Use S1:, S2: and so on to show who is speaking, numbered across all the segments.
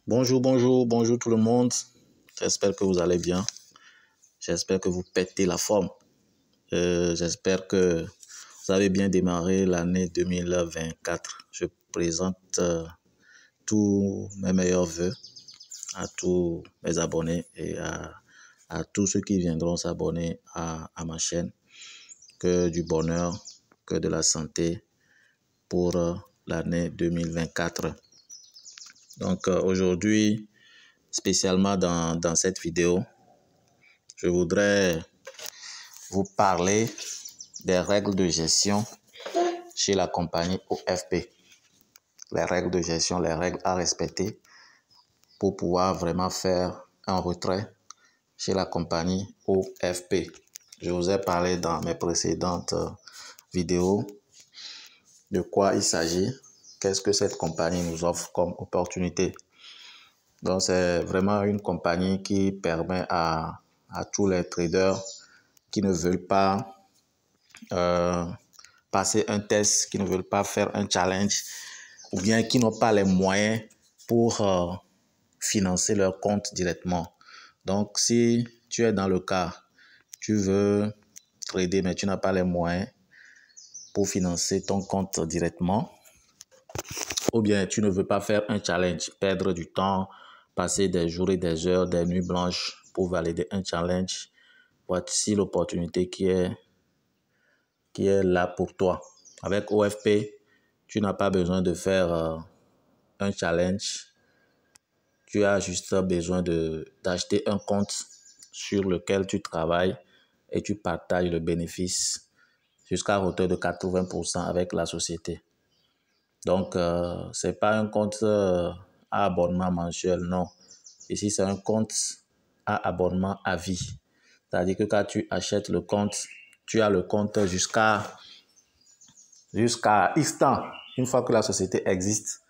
S1: Bonjour tout le monde. J'espère que vous allez bien. J'espère que vous pétez la forme. J'espère que vous avez bien démarré l'année 2024. Je présente tous mes meilleurs vœux à tous mes abonnés et à tous ceux qui viendront s'abonner à ma chaîne. Que du bonheur, que de la santé pour l'année 2024. Donc aujourd'hui, spécialement dans cette vidéo, je voudrais vous parler des règles de gestion chez la compagnie OFP. Les règles de gestion, les règles à respecter pour pouvoir vraiment faire un retrait chez la compagnie OFP. Je vous ai parlé dans mes précédentes vidéos de quoi il s'agit, qu'est-ce que cette compagnie nous offre comme opportunité. Donc, c'est vraiment une compagnie qui permet à tous les traders qui ne veulent pas passer un test, qui ne veulent pas faire un challenge ou bien qui n'ont pas les moyens pour financer leur compte directement. Donc, si tu es dans le cas, tu veux trader mais tu n'as pas les moyens pour financer ton compte directement, ou bien tu ne veux pas faire un challenge, perdre du temps, passer des jours et des heures, des nuits blanches pour valider un challenge, voici l'opportunité qui est là pour toi. Avec OFP, tu n'as pas besoin de faire un challenge. Tu as juste besoin d'acheter un compte sur lequel tu travailles et tu partages le bénéfice jusqu'à hauteur de 80% avec la société. Donc, ce n'est pas un compte à abonnement mensuel, non. Ici, c'est un compte à abonnement à vie. C'est-à-dire que quand tu achètes le compte, tu as le compte jusqu'à X temps. Une fois que la société existe,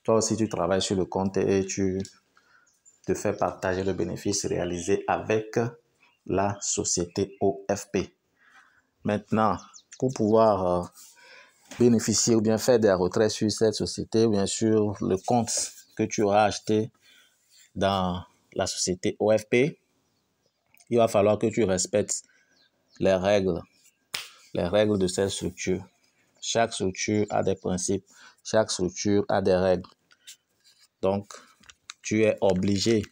S1: toi aussi, tu travailles sur le compte et tu te fais partager le bénéfice réalisé avec la société OFP. Maintenant, pour pouvoir bénéficier ou bien faire des retraits sur cette société, bien sûr, le compte que tu auras acheté dans la société OFP, il va falloir que tu respectes les règles de cette structure. Chaque structure a des principes, chaque structure a des règles. Donc, tu es obligé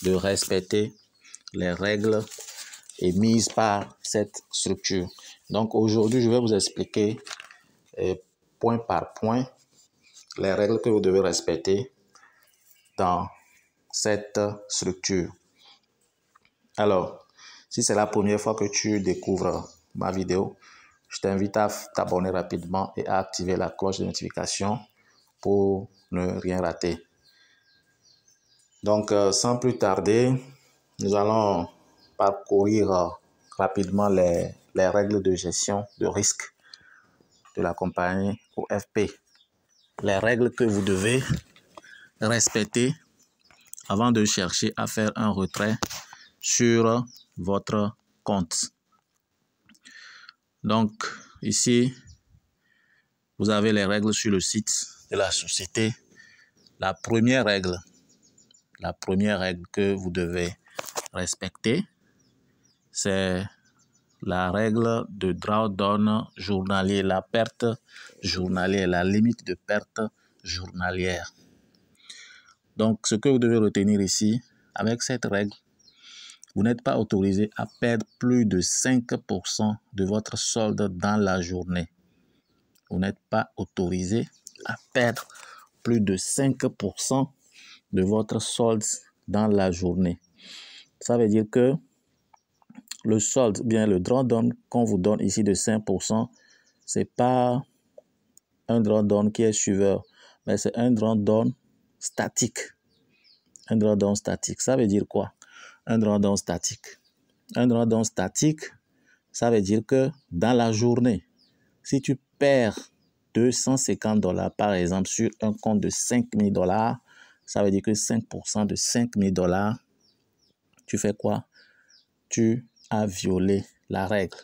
S1: de respecter les règles émises par cette structure. Donc, aujourd'hui, je vais vous expliquer point par point les règles que vous devez respecter dans cette structure. Alors, si c'est la première fois que tu découvres ma vidéo, je t'invite à t'abonner rapidement et à activer la cloche de notification pour ne rien rater. Donc, sans plus tarder, nous allons parcourir rapidement les règles de gestion de risque de la compagnie OFP. Les règles que vous devez respecter avant de chercher à faire un retrait sur votre compte. Donc, ici, vous avez les règles sur le site de la société. La première règle que vous devez respecter, c'est la règle de drawdown journalier, la perte journalière, la limite de perte journalière. Donc, ce que vous devez retenir ici, avec cette règle, vous n'êtes pas autorisé à perdre plus de 5% de votre solde dans la journée. Vous n'êtes pas autorisé à perdre plus de 5% de votre solde dans la journée. Ça veut dire que le solde, bien le drawdown qu'on vous donne ici de 5%, ce n'est pas un drawdown qui est suiveur, mais c'est un drawdown statique. Un drawdown statique, ça veut dire quoi? Un drawdown statique. Un drawdown statique, ça veut dire que dans la journée, si tu perds $250 par exemple sur un compte de $5000, ça veut dire que 5% de $5000, tu fais quoi? Tu as violé la règle.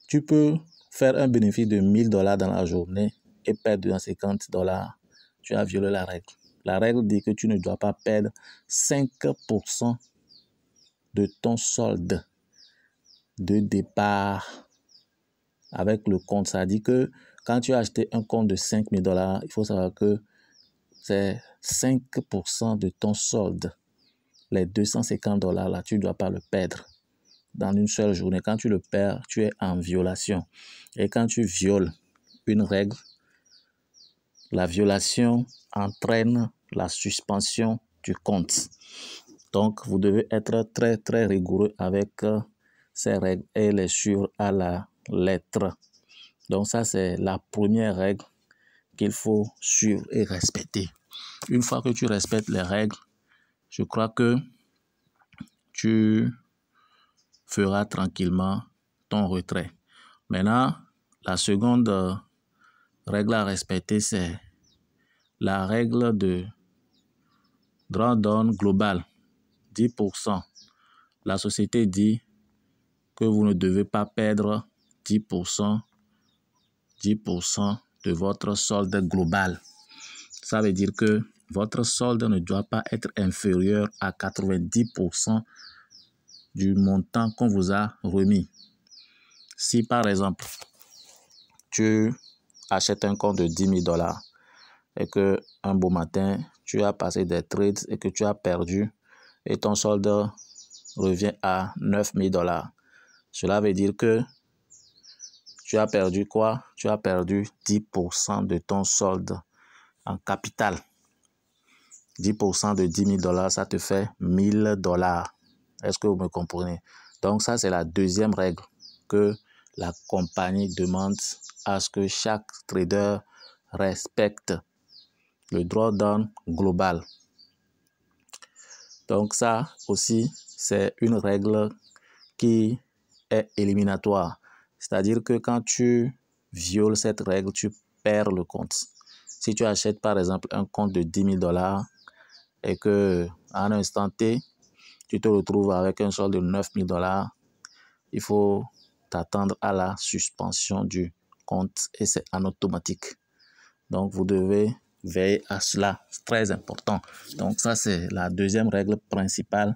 S1: Tu peux faire un bénéfice de $1000 dans la journée et perdre $250. Tu as violé la règle. La règle dit que tu ne dois pas perdre 5% de ton solde de départ avec le compte. Ça dit que quand tu as acheté un compte de $5,000, il faut savoir que c'est 5% de ton solde. Les $250 là, tu ne dois pas le perdre dans une seule journée. Quand tu le perds, tu es en violation. Et quand tu violes une règle, la violation entraîne la suspension du compte. Donc, vous devez être très, très rigoureux avec ces règles et les suivre à la lettre. Donc, ça, c'est la première règle qu'il faut suivre et respecter. Une fois que tu respectes les règles, je crois que tu feras tranquillement ton retrait. Maintenant, la seconde règle à respecter, c'est la règle de drawdown global, 10%. La société dit que vous ne devez pas perdre 10% de votre solde global. Ça veut dire que votre solde ne doit pas être inférieur à 90% du montant qu'on vous a remis. Si par exemple, tu achètes un compte de $10,000 et que un beau matin, tu as passé des trades et que tu as perdu et ton solde revient à $9,000. Cela veut dire que tu as perdu quoi? Tu as perdu 10% de ton solde en capital. 10% de $10,000, ça te fait $1,000. Est-ce que vous me comprenez? Donc ça, c'est la deuxième règle que la compagnie demande à ce que chaque trader respecte, le drawdown global. Donc ça aussi, c'est une règle qui est éliminatoire. C'est-à-dire que quand tu violes cette règle, tu perds le compte. Si tu achètes par exemple un compte de $10,000 et que à un instant T, tu te retrouves avec un solde de $9,000, il faut t'attendre à la suspension du compte et c'est en automatique. Donc, vous devez veiller à cela. C'est très important. Donc, ça, c'est la deuxième règle principale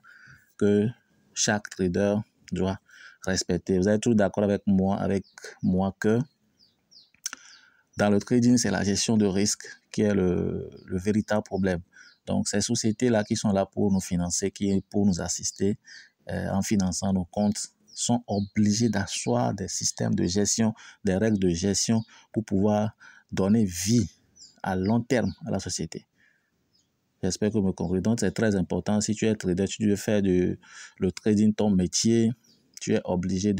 S1: que chaque trader doit respecter. Vous êtes tous d'accord avec moi que dans le trading, c'est la gestion de risque qui est le véritable problème. Donc, ces sociétés-là qui sont là pour nous financer, pour nous assister en finançant nos comptes, sont obligés d'asseoir des systèmes de gestion, des règles de gestion pour pouvoir donner vie à long terme à la société. J'espère que vous me comprenez. Donc, c'est très important. Si tu es trader, tu veux faire le trading ton métier, tu es obligé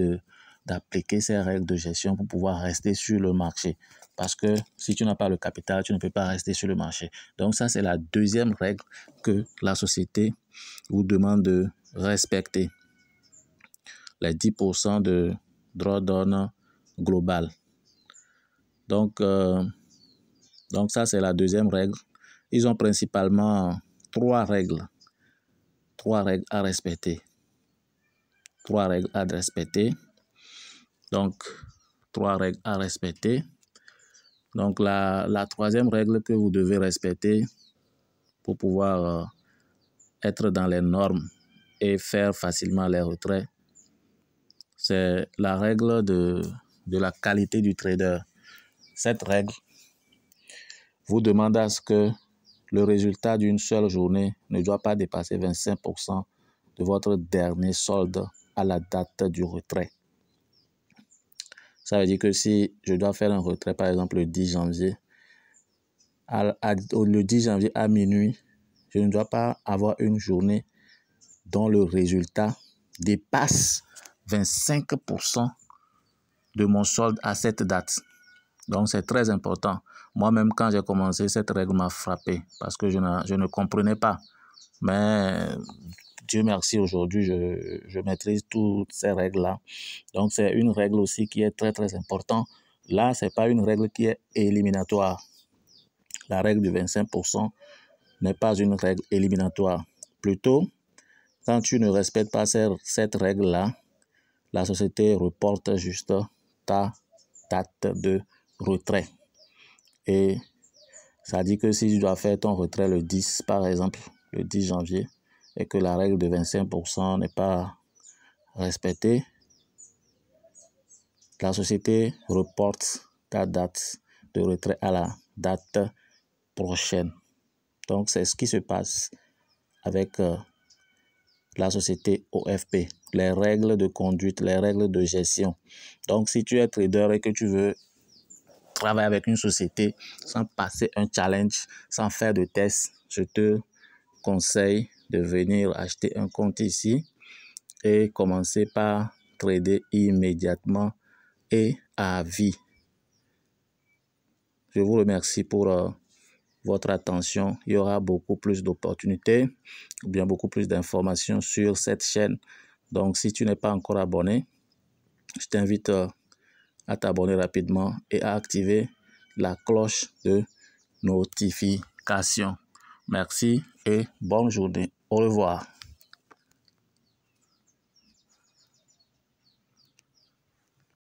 S1: d'appliquer ces règles de gestion pour pouvoir rester sur le marché. Parce que si tu n'as pas le capital, tu ne peux pas rester sur le marché. Donc, ça, c'est la deuxième règle que la société vous demande de respecter. Les 10% de drawdown global. Donc ça, c'est la deuxième règle. Ils ont principalement trois règles à respecter. Donc, trois règles à respecter. Donc, la troisième règle que vous devez respecter pour pouvoir être dans les normes et faire facilement les retraits, c'est la règle de la qualité du trader. Cette règle vous demande à ce que le résultat d'une seule journée ne doit pas dépasser 25% de votre dernier solde à la date du retrait. Ça veut dire que si je dois faire un retrait, par exemple le 10 janvier, le 10 janvier à minuit, je ne dois pas avoir une journée dont le résultat dépasse 25% de mon solde à cette date. Donc, c'est très important. Moi-même, quand j'ai commencé, cette règle m'a frappé parce que je ne comprenais pas. Mais Dieu merci, aujourd'hui, je maîtrise toutes ces règles-là. Donc, c'est une règle aussi qui est très, très importante. Là, ce n'est pas une règle qui est éliminatoire. La règle du 25% n'est pas une règle éliminatoire. Plutôt, quand tu ne respectes pas cette règle-là, la société reporte juste ta date de retrait. Et Ça dit que si tu dois faire ton retrait le 10, par exemple, le 10 janvier, et que la règle de 25% n'est pas respectée, la société reporte ta date de retrait à la date prochaine. Donc, c'est ce qui se passe avec la société OFP, les règles de conduite, les règles de gestion. Donc, si tu es trader et que tu veux travailler avec une société sans passer un challenge, sans faire de tests, je te conseille de venir acheter un compte ici et commencer par trader immédiatement et à vie. Je vous remercie pour votre attention. Il y aura beaucoup plus d'opportunités ou bien beaucoup plus d'informations sur cette chaîne. Donc, si tu n'es pas encore abonné, je t'invite à t'abonner rapidement et à activer la cloche de notification. Merci et bonne journée. Au revoir.